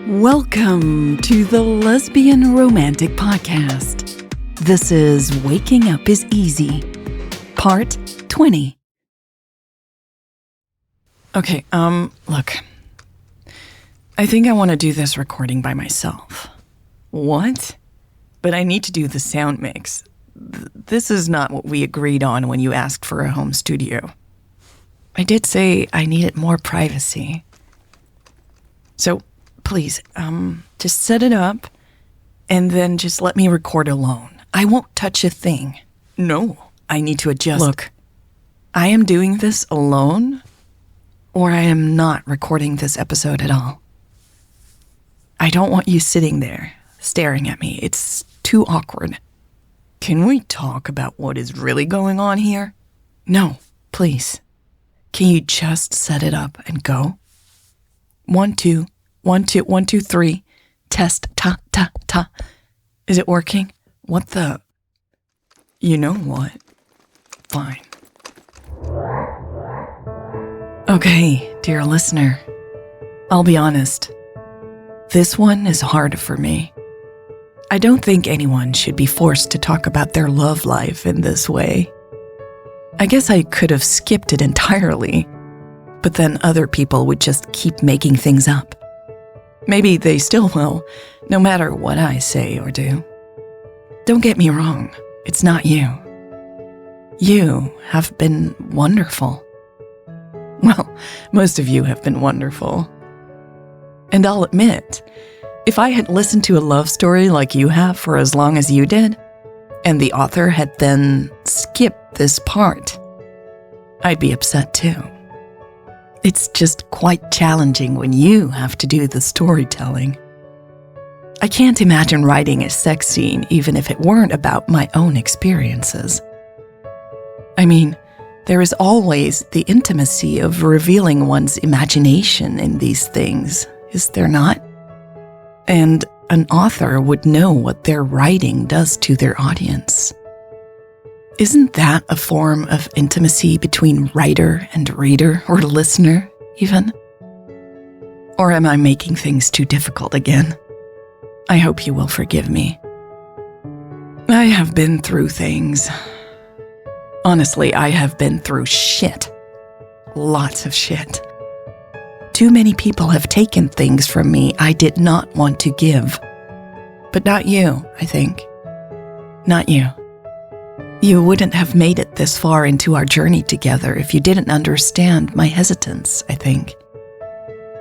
Welcome to the Lesbian Romantic Podcast. This is Waking Up is Easy, Part 20. Okay, look. I think I want to do this recording by myself. What? But I need to do the sound mix. This is not what we agreed on when you asked for a home studio. I did say I needed more privacy. So, please, just set it up, and then just let me record alone. I won't touch a thing. No, I need to adjust. Look, I am doing this alone, or I am not recording this episode at all. I don't want you sitting there, staring at me. It's too awkward. Can we talk about what is really going on here? No, please. Can you just set it up and go? 1, 2, 1, 2, 1, 2, 3. Test, ta, ta, ta. Is it working? What the? You know what? Fine. Okay, dear listener. I'll be honest. This one is hard for me. I don't think anyone should be forced to talk about their love life in this way. I guess I could have skipped it entirely, but then other people would just keep making things up. Maybe they still will, no matter what I say or do. Don't get me wrong, it's not you. You have been wonderful. Well, most of you have been wonderful. And I'll admit, if I had listened to a love story like you have for as long as you did, and the author had then skipped this part, I'd be upset too. It's just quite challenging when you have to do the storytelling. I can't imagine writing a sex scene even if it weren't about my own experiences. I mean, there is always the intimacy of revealing one's imagination in these things, is there not? And an author would know what their writing does to their audience. Isn't that a form of intimacy between writer and reader, or listener, even? Or am I making things too difficult again? I hope you will forgive me. I have been through things. Honestly, I have been through shit. Lots of shit. Too many people have taken things from me I did not want to give. But not you, I think. Not you. You wouldn't have made it this far into our journey together if you didn't understand my hesitance, I think.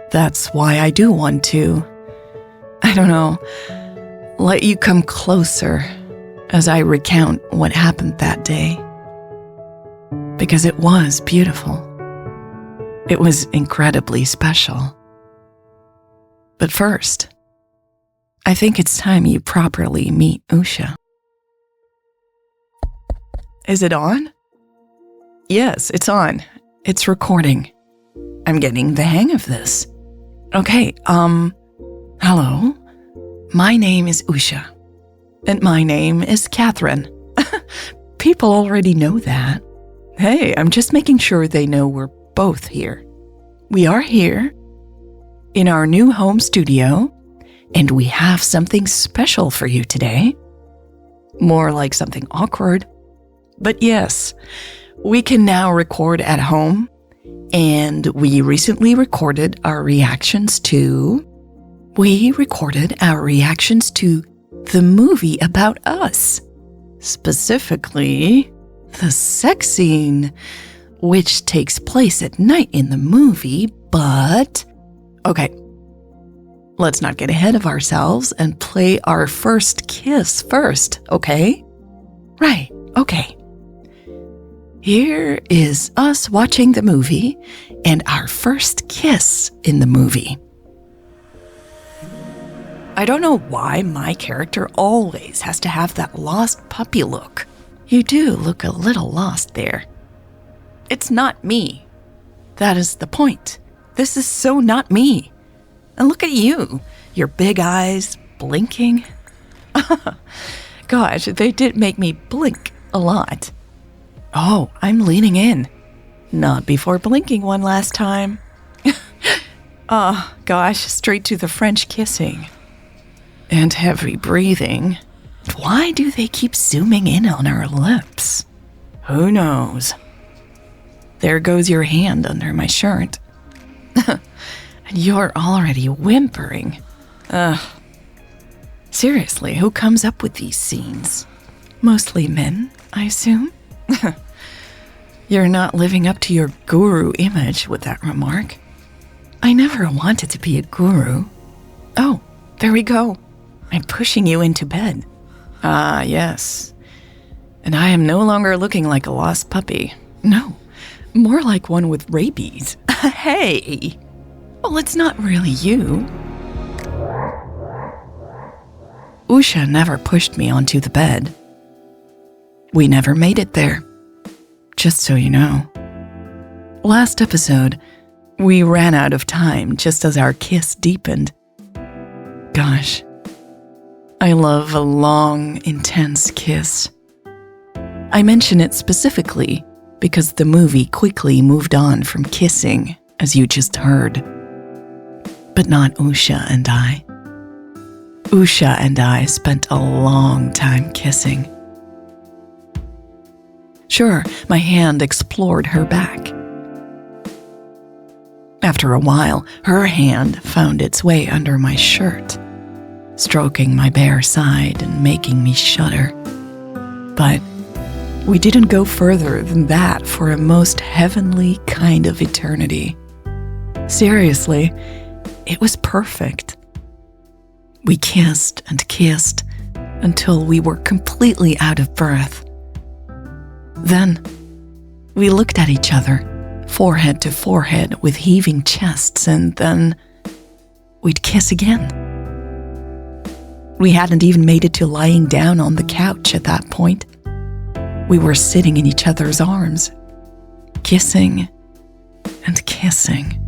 That's why I do want to, I don't know, let you come closer as I recount what happened that day. Because it was beautiful. It was incredibly special. But first, I think it's time you properly meet Usha. Is it on? Yes, it's on. It's recording. I'm getting the hang of this. Okay, hello. My name is Usha. And my name is Catherine. People already know that. Hey, I'm just making sure they know we're both here. We are here in our new home studio, and we have something special for you today. More like something awkward. But yes, we can now record at home, and we recently recorded our reactions to the movie about us. Specifically, the sex scene, which takes place at night in the movie, but... Okay, let's not get ahead of ourselves and play our first kiss first, okay? Right, okay. Here is us watching the movie and our first kiss in the movie. I don't know why my character always has to have that lost puppy look. You do look a little lost there. It's not me. That is the point. This is so not me. And look at you, your big eyes blinking. Gosh, they did make me blink a lot. Oh, I'm leaning in. Not before blinking one last time. Oh, gosh, straight to the French kissing. And heavy breathing. Why do they keep zooming in on our lips? Who knows? There goes your hand under my shirt. And you're already whimpering. Seriously, who comes up with these scenes? Mostly men, I assume? You're not living up to your guru image with that remark. I never wanted to be a guru. Oh, there we go. I'm pushing you into bed. Ah, yes. And I am no longer looking like a lost puppy. No, more like one with rabies. Hey! Well, it's not really you. Usha never pushed me onto the bed. We never made it there. Just so you know. Last episode, we ran out of time just as our kiss deepened. Gosh, I love a long, intense kiss. I mention it specifically because the movie quickly moved on from kissing, as you just heard. But not Usha and I. Usha and I spent a long time kissing. Sure, my hand explored her back. After a while, her hand found its way under my shirt, stroking my bare side and making me shudder. But we didn't go further than that for a most heavenly kind of eternity. Seriously, it was perfect. We kissed and kissed until we were completely out of breath. Then, we looked at each other, forehead to forehead with heaving chests, and then we'd kiss again. We hadn't even made it to lying down on the couch at that point. We were sitting in each other's arms, kissing and kissing.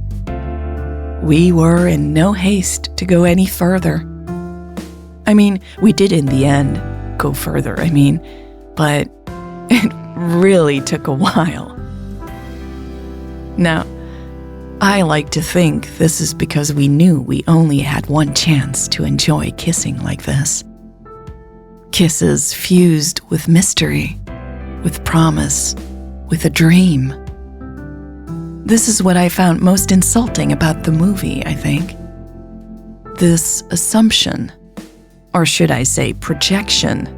We were in no haste to go any further. I mean, we did in the end go further, but it really took a while. Now, I like to think this is because we knew we only had one chance to enjoy kissing like this. Kisses fused with mystery, with promise, with a dream. This is what I found most insulting about the movie, I think. This assumption, or should I say projection,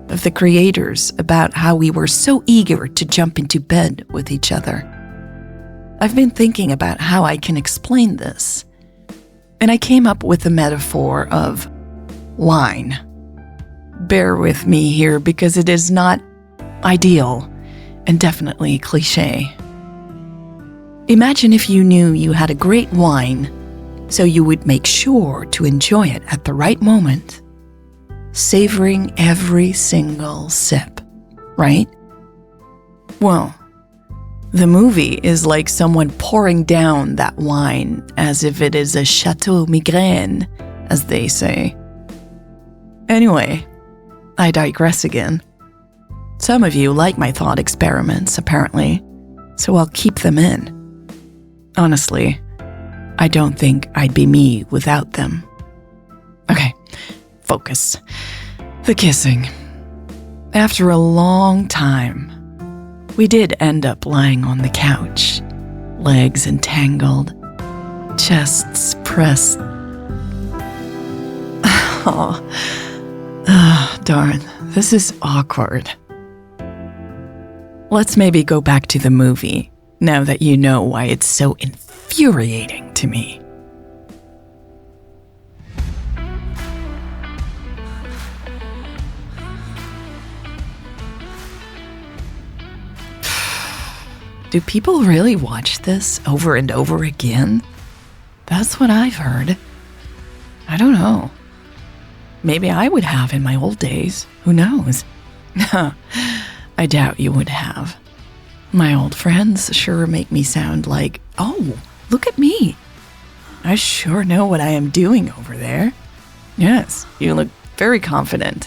of the creators about how we were so eager to jump into bed with each other. I've been thinking about how I can explain this, and I came up with the metaphor of wine. Bear with me here because it is not ideal and definitely cliché. Imagine if you knew you had a great wine, so you would make sure to enjoy it at the right moment, savoring every single sip, right? Well, the movie is like someone pouring down that wine as if it is a Chateau Migraine, as they say. Anyway, I digress again. Some of you like my thought experiments, apparently, so I'll keep them in. Honestly, I don't think I'd be me without them. Okay, focus. The kissing. After a long time, we did end up lying on the couch, legs entangled, chests pressed. Oh, darn, this is awkward. Let's maybe go back to the movie, now that you know why it's so infuriating to me. Do people really watch this over and over again? That's what I've heard. I don't know. Maybe I would have in my old days. Who knows? I doubt you would have. My old friends sure make me sound like, oh, look at me. I sure know what I am doing over there. Yes, you look very confident.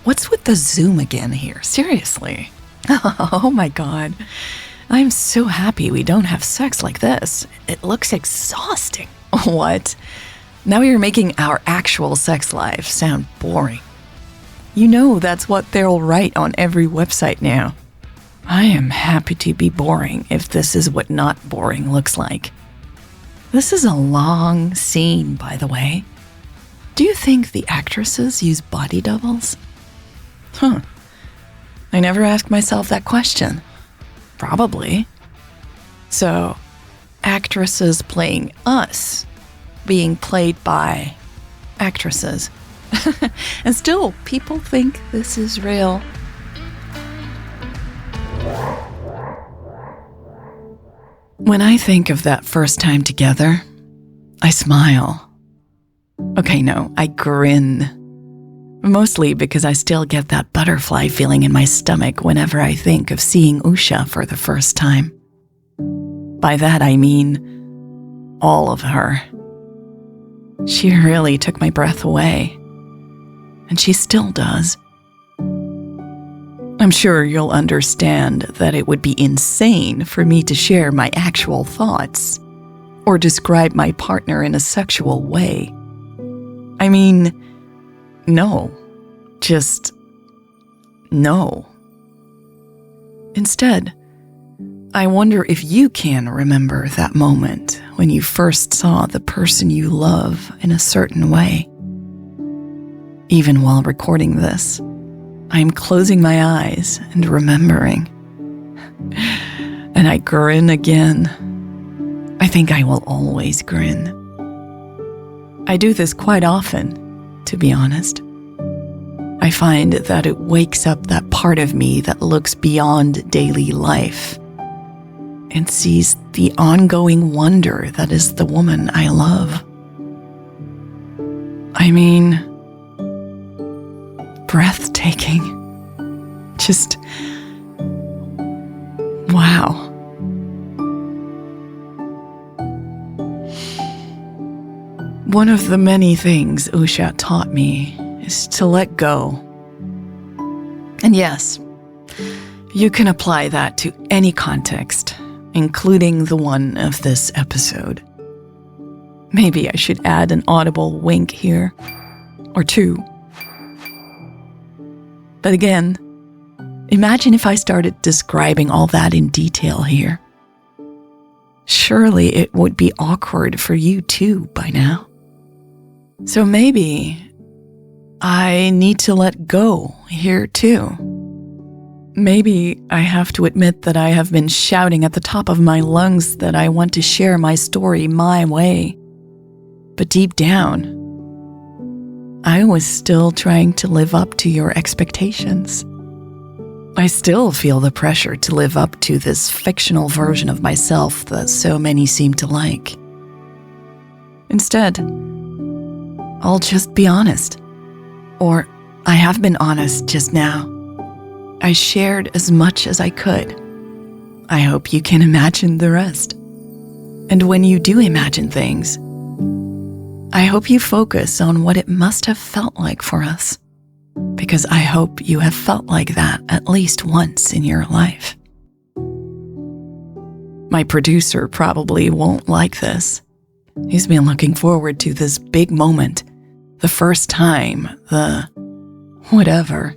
What's with the zoom again here? Seriously. Oh my God. I'm so happy we don't have sex like this. It looks exhausting. What? Now you're making our actual sex life sound boring. You know that's what they'll write on every website now. I am happy to be boring if this is what not boring looks like. This is a long scene, by the way. Do you think the actresses use body doubles? I never asked myself that question. Probably. So, actresses playing us, being played by actresses. And still, people think this is real. When I think of that first time together, I smile. Okay, no, I grin. Mostly because I still get that butterfly feeling in my stomach whenever I think of seeing Usha for the first time. By that I mean all of her. She really took my breath away. And she still does. I'm sure you'll understand that it would be insane for me to share my actual thoughts or describe my partner in a sexual way. I mean, no. Just no. Instead, I wonder if you can remember that moment when you first saw the person you love in a certain way. Even while recording this, I'm closing my eyes and remembering. And I grin again. I think I will always grin. I do this quite often, to be honest. I find that it wakes up that part of me that looks beyond daily life and sees the ongoing wonder that is the woman I love. I mean, breathtaking. Just, wow. One of the many things Usha taught me is to let go. And yes, you can apply that to any context, including the one of this episode. Maybe I should add an audible wink here, or two. But again, imagine if I started describing all that in detail here. Surely it would be awkward for you too by now. So maybe I need to let go here too. Maybe I have to admit that I have been shouting at the top of my lungs that I want to share my story my way. But deep down, I was still trying to live up to your expectations. I still feel the pressure to live up to this fictional version of myself that so many seem to like. Instead, I'll just be honest. Or I have been honest just now. I shared as much as I could. I hope you can imagine the rest. And when you do imagine things, I hope you focus on what it must have felt like for us, because I hope you have felt like that at least once in your life. My producer probably won't like this. He's been looking forward to this big moment, the first time, the whatever,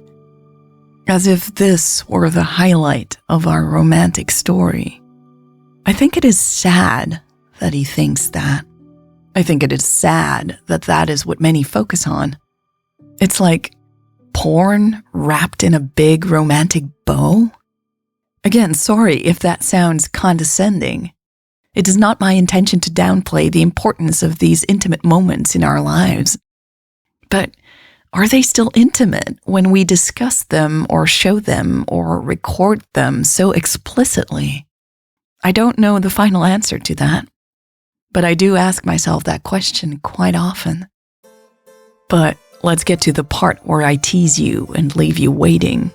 as if this were the highlight of our romantic story. I think it is sad that he thinks that. I think it is sad that that is what many focus on. It's like porn wrapped in a big romantic bow. Again, sorry if that sounds condescending. It is not my intention to downplay the importance of these intimate moments in our lives. But are they still intimate when we discuss them or show them or record them so explicitly? I don't know the final answer to that. But I do ask myself that question quite often. But let's get to the part where I tease you and leave you waiting.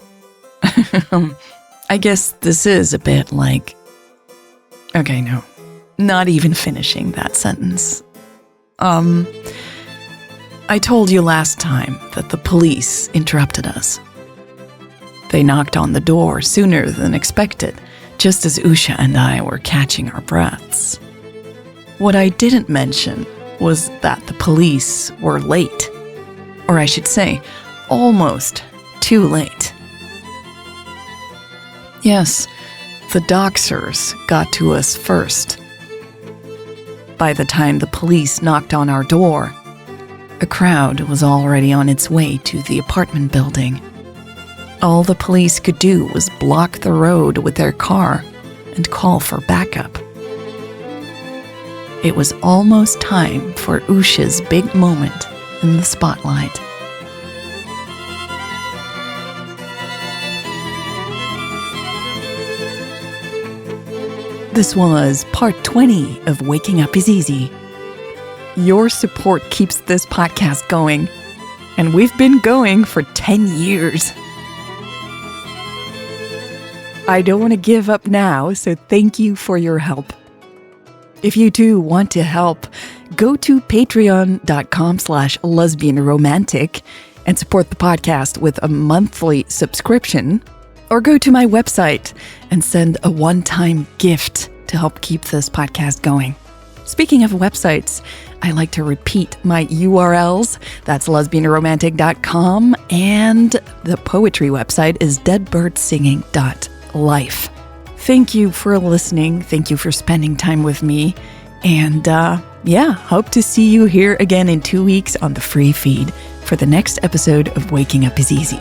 I guess this is a bit like... Okay, no. Not even finishing that sentence. I told you last time that the police interrupted us. They knocked on the door sooner than expected just as Usha and I were catching our breaths. What I didn't mention was that the police were late. Or I should say, almost too late. Yes, the doxers got to us first. By the time the police knocked on our door, a crowd was already on its way to the apartment building. All the police could do was block the road with their car and call for backup. It was almost time for Usha's big moment in the spotlight. This was part 20 of Waking Up is Easy. Your support keeps this podcast going, and we've been going for 10 years. I don't want to give up now, so thank you for your help. If you too want to help, go to patreon.com/lesbianromantic and support the podcast with a monthly subscription, or go to my website and send a one-time gift to help keep this podcast going. Speaking of websites, I like to repeat my URLs. That's lesbianromantic.com, and the poetry website is deadbirdsinging.life. Thank you for listening. Thank you for spending time with me. And hope to see you here again in 2 weeks on the free feed for the next episode of Waking Up is Easy.